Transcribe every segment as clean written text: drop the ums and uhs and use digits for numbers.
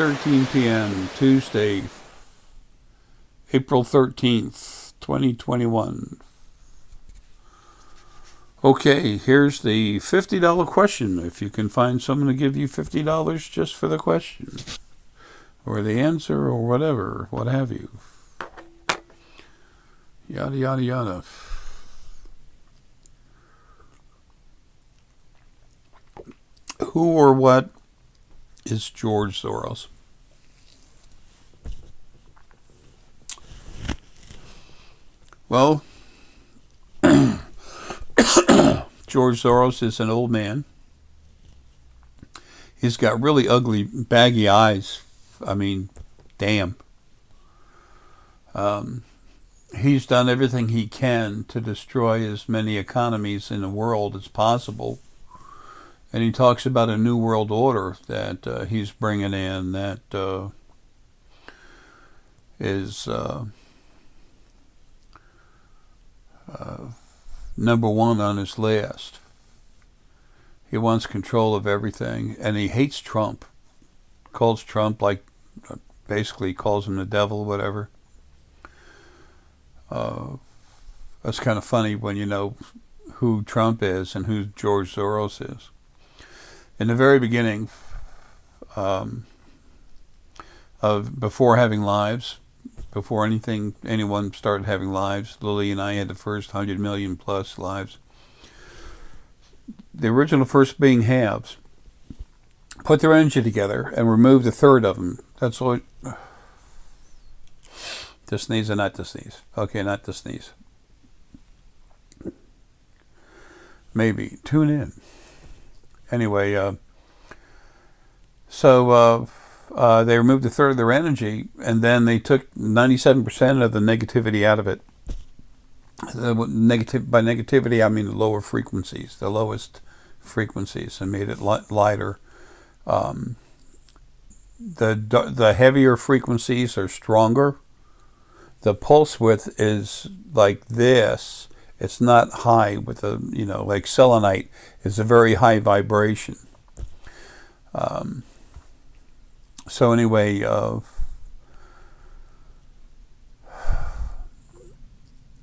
3:13 p.m. Tuesday, April 13th, 2021. Okay, here's the $50 question. If you can find someone to give you $50 just for the question, or the answer, or whatever, what have you. Yada, yada, yada. Who or what is George Soros? Well, George Soros is an old man. He's got really ugly, baggy eyes. I mean, damn. He's done everything he can to destroy as many economies in the world as possible. And he talks about a new world order that he's bringing in that is number one on his list. He wants control of everything, and he hates Trump. Calls Trump, like, basically calls him the devil, whatever. That's kind of funny when you know who Trump is and who George Soros is. In the very beginning, before having lives, before anyone started having lives, Lily and I had the first 100 million plus lives. The original first being halves put their energy together and removed a third of them. That's all. To sneeze or not to sneeze? Okay, not to sneeze. Maybe. Tune in. Anyway, so they removed a third of their energy, and then they took 97% of the negativity out of it. By negativity, I mean the lower frequencies, the lowest frequencies, and made it lighter. The heavier frequencies are stronger. The pulse width is like this. It's not high with a, like selenite is a very high vibration. So anyway,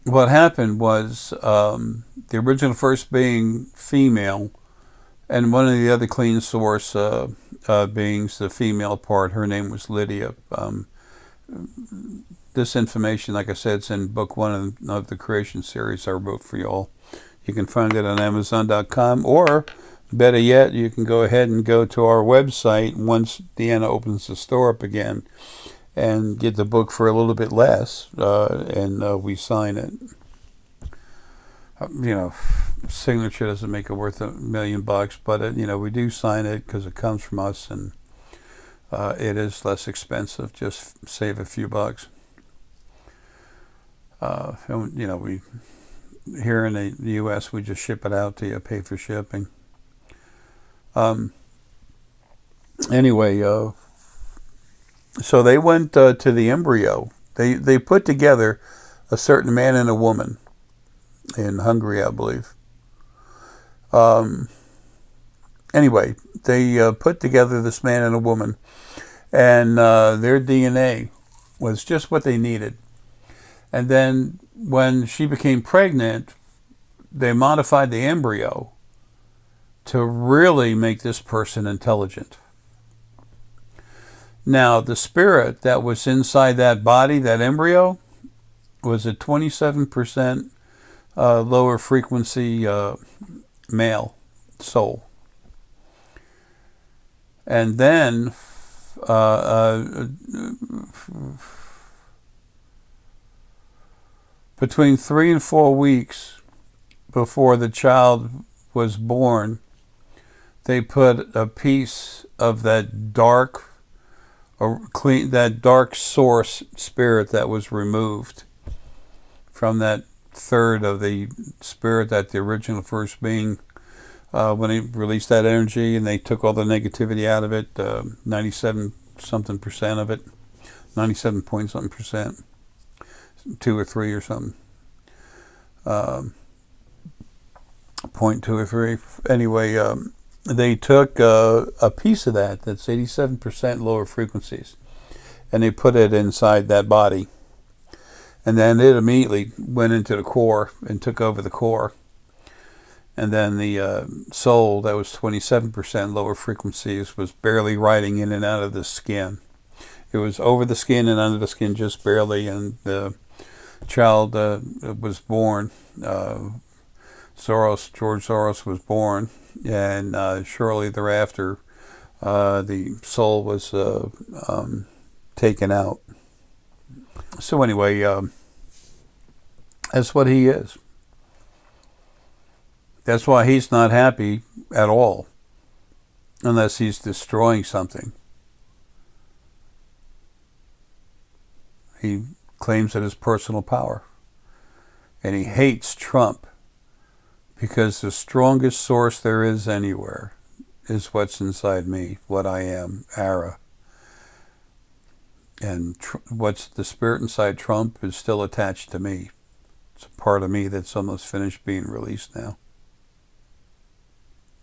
what happened was the original first being female, and one of the other clean source beings, the female part, her name was Lydia. This information, like I said, is in book 1 of the creation series I wrote for y'all. You can find it on Amazon.com, or better yet, you can go ahead and go to our website once Deanna opens the store up again and get the book for a little bit less, and we sign it. Signature doesn't make it worth $1 million, but we do sign it because it comes from us, and it is less expensive. Just save a few bucks. We here in the U.S. we just ship it out to you, pay for shipping. Anyway, so they went to the embryo. They put together a certain man and a woman in Hungary, I believe. Anyway, they put together this man and a woman, and their DNA was just what they needed. And then when she became pregnant, they modified the embryo to really make this person intelligent. Now, the spirit that was inside that body, that embryo, was a 27% lower frequency male soul. And then between 3 and 4 weeks before the child was born, they put a piece of that dark source spirit that was removed from that third of the spirit that the original first being, when they released that energy and they took all the negativity out of it, 97 something percent of it, 97 point something percent, 2 or 3 or something, 0.2 or 3. Anyway, they took a piece of that's 87% lower frequencies, and they put it inside that body. And then it immediately went into the core and took over the core. And then the soul that was 27% lower frequencies was barely riding in and out of the skin. It was over the skin and under the skin just barely, and the child was born. George Soros was born, and shortly thereafter, the soul was taken out. So anyway, that's what he is. That's why he's not happy at all, unless he's destroying something. He claims it as personal power. And he hates Trump because the strongest source there is anywhere is what's inside me, what I am, Ara. And what's the spirit inside Trump is still attached to me. It's a part of me that's almost finished being released now.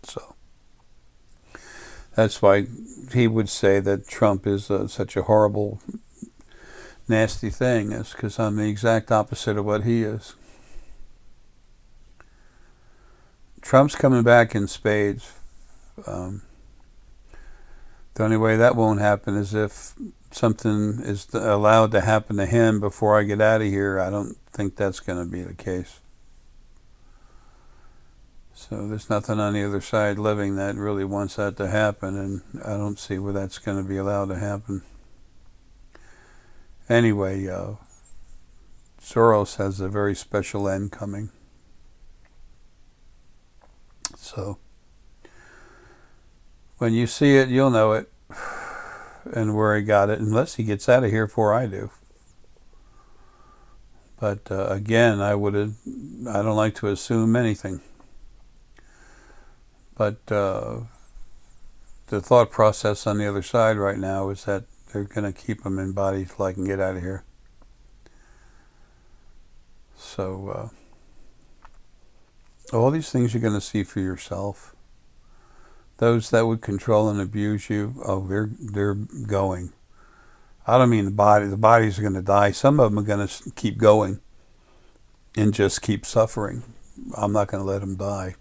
So that's why he would say that Trump is such a horrible, nasty thing, is because I'm the exact opposite of what he is. Trump's coming back in spades. The only way that won't happen is if something is allowed to happen to him before I get out of here. I don't think that's going to be the case. So there's nothing on the other side living that really wants that to happen, and I don't see where that's going to be allowed to happen. Anyway, Soros has a very special end coming. So when you see it, you'll know it and where he got it, unless he gets out of here before I do. But again, I don't like to assume anything. But the thought process on the other side right now is that they're going to keep him in body till I can get out of here. So all these things you're going to see for yourself. Those that would control and abuse you, they're going. I don't mean the body. The bodies are going to die. Some of them are going to keep going and just keep suffering. I'm not going to let them die.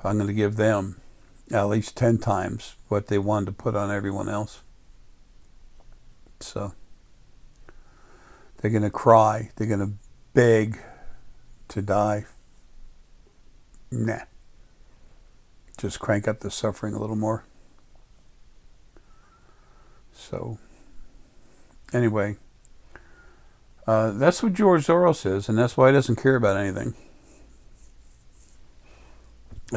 I'm going to give them at least 10 times what they wanted to put on everyone else. So they're going to cry. They're going to beg to die. Nah. Just crank up the suffering a little more. So anyway, that's what George Soros is, and that's why he doesn't care about anything.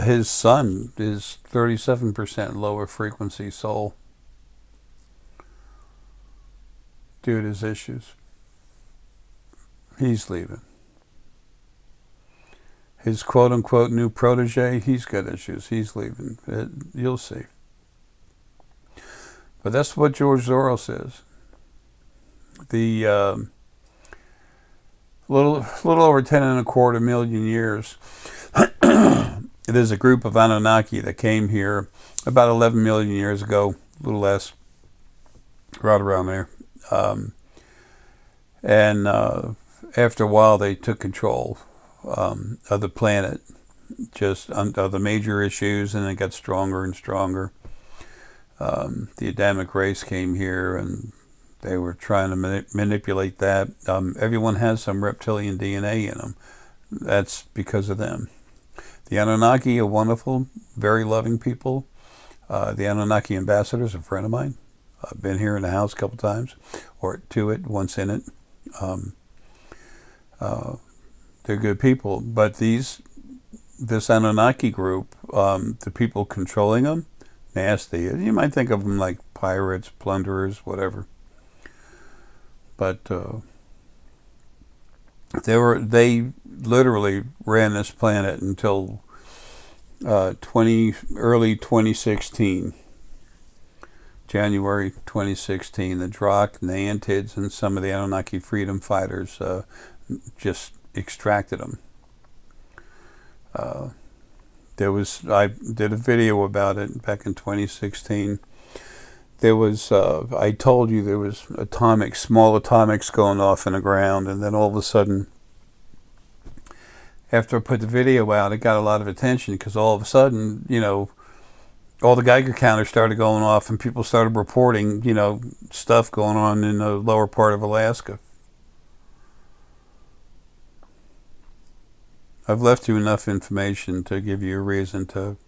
His son is 37% lower frequency soul due to his issues. He's leaving. His quote-unquote new protege, he's got issues. He's leaving. You'll see. But that's what George Soros is. The little over 10.25 million years. There's a group of Anunnaki that came here about 11 million years ago, a little less, right around there. And after a while, they took control of the planet, just of the major issues, and it got stronger and stronger. The Adamic race came here, and they were trying to manipulate that. Everyone has some reptilian DNA in them. That's because of them. The Anunnaki are wonderful, very loving people. The Anunnaki ambassador is a friend of mine. I've been here in the house a couple times, or to it, once in it. They're good people, but this Anunnaki group, the people controlling them, nasty. You might think of them like pirates, plunderers, whatever. But they literally ran this planet until early 2016. January 2016, the Drakh, Neantids, and some of the Anunnaki freedom fighters just extracted them. I did a video about it back in 2016. There was, I told you there was small atomics going off in the ground, and then all of a sudden, after I put the video out, it got a lot of attention because all of a sudden, all the Geiger counters started going off and people started reporting, stuff going on in the lower part of Alaska. I've left you enough information to give you a reason to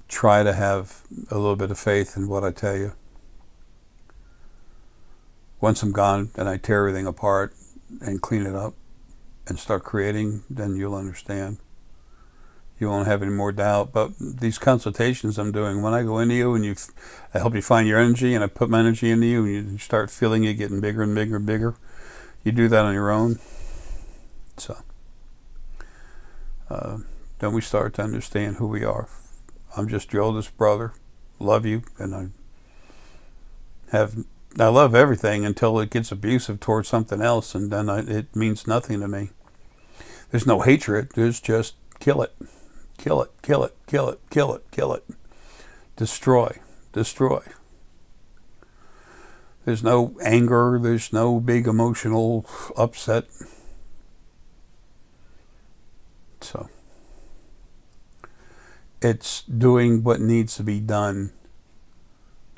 try to have a little bit of faith in what I tell you. Once I'm gone and I tear everything apart and clean it up and start creating, then you'll understand. You won't have any more doubt. But these consultations I'm doing, when I go into you and I help you find your energy, and I put my energy into you, and you start feeling it getting bigger and bigger and bigger, you do that on your own. So then we start to understand who we are. I'm just your oldest brother. Love you, and I love everything until it gets abusive towards something else, and then it means nothing to me. There's no hatred. There's just kill it. Kill it, kill it, kill it, kill it, kill it. Destroy, destroy. There's no anger. There's no big emotional upset. So it's doing what needs to be done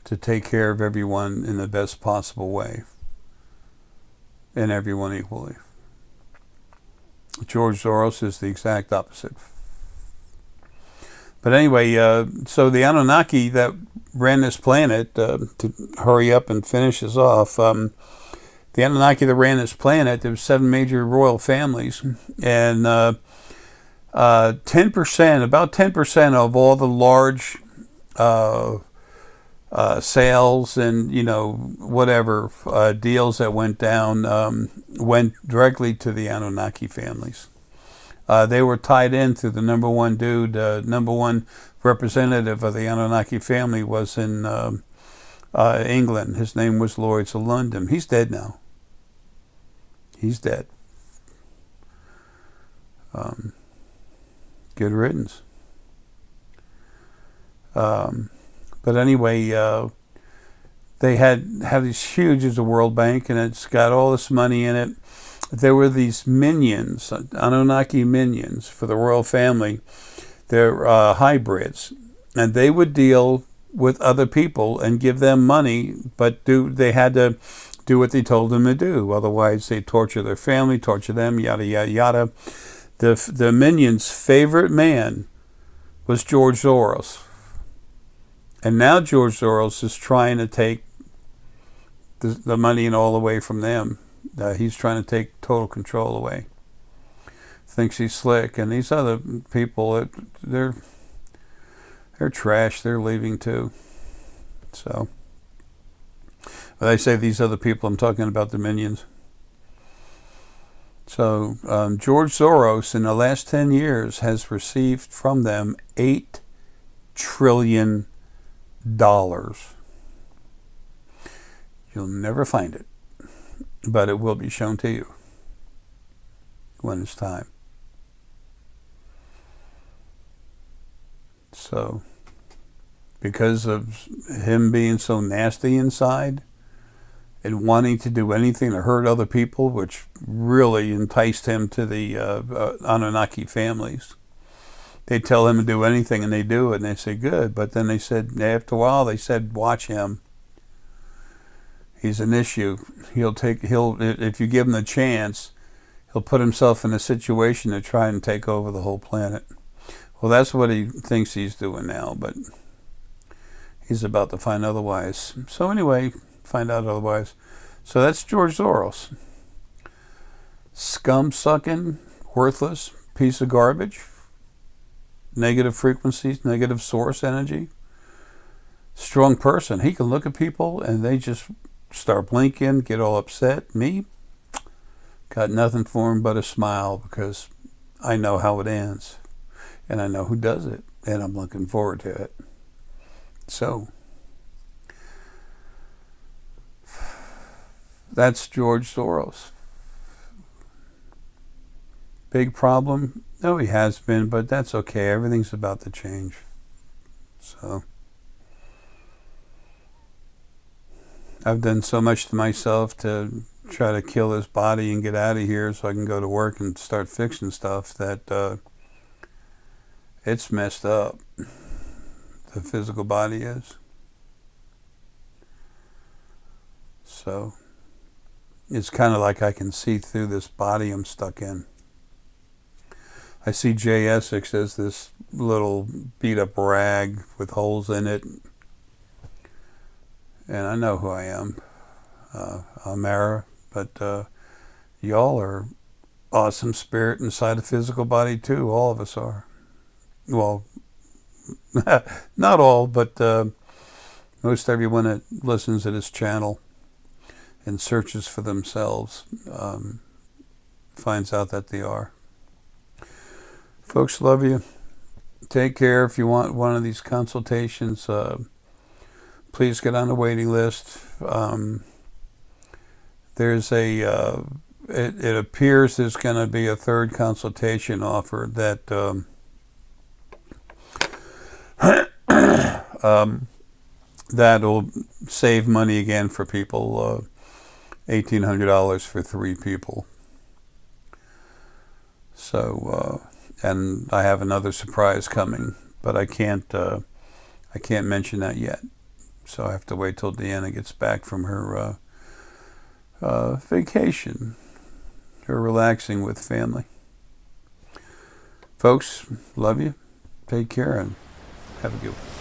to take care of everyone in the best possible way, and everyone equally. George Soros is the exact opposite. But anyway, so the Anunnaki that ran this planet, to hurry up and finish this off, the Anunnaki that ran this planet, there were 7 major royal families, and 10%, about 10% of all the large sales and, whatever deals that went down went directly to the Anunnaki families. They were tied in through the number one representative of the Anunnaki family was in England. His name was Lloyd of London. He's dead now. He's dead. Good riddance. But anyway, they have these huge, as a World Bank, and it's got all this money in it. There were these minions, Anunnaki minions for the royal family. They're hybrids, and they would deal with other people and give them money, but they had to do what they told them to do. Otherwise, they torture their family, torture them, yada, yada, yada. The minions' favorite man was George Soros. And now George Soros is trying to take the money and all away from them. He's trying to take total control away. Thinks he's slick, and these other people, they're trash. They're leaving too. So, when I say these other people, I'm talking about the minions. So, George Soros in the last 10 years has received from them $8 trillion. You'll never find it, but it will be shown to you when it's time. So, because of him being so nasty inside and wanting to do anything to hurt other people, which really enticed him to the Anunnaki families. They tell him to do anything, and they do it, and they say, good. But then they said, after a while, they said, watch him. He's an issue. If you give him the chance, he'll put himself in a situation to try and take over the whole planet. Well, that's what he thinks he's doing now, but he's about to find otherwise. So anyway, find out otherwise. So that's George Soros. Scum-sucking, worthless piece of garbage. Negative frequencies, negative source energy. Strong person. He can look at people and they just start blinking, get all upset. Me, got nothing for him but a smile, because I know how it ends. And I know who does it. And I'm looking forward to it. So, that's George Soros. big problem? No, he has been, but that's okay. Everything's about to change. So I've done so much to myself to try to kill this body and get out of here so I can go to work and start fixing stuff that it's messed up. The physical body is. So it's kind of like I can see through this body I'm stuck in. I see Jay Essex as this little beat up rag with holes in it. And I know who I am. I'm Mara, but y'all are awesome spirit inside a physical body too. All of us are. Well, not all, but most everyone that listens to this channel and searches for themselves finds out that they are. Folks, love you. Take care. If you want one of these consultations, please get on the waiting list. There's it appears there's going to be a third consultation offer that that'll save money again for people. $1,800 for 3 people. So, and I have another surprise coming, but I can't mention that yet. So I have to wait till Deanna gets back from her vacation, her relaxing with family. Folks, love you. Take care and have a good one.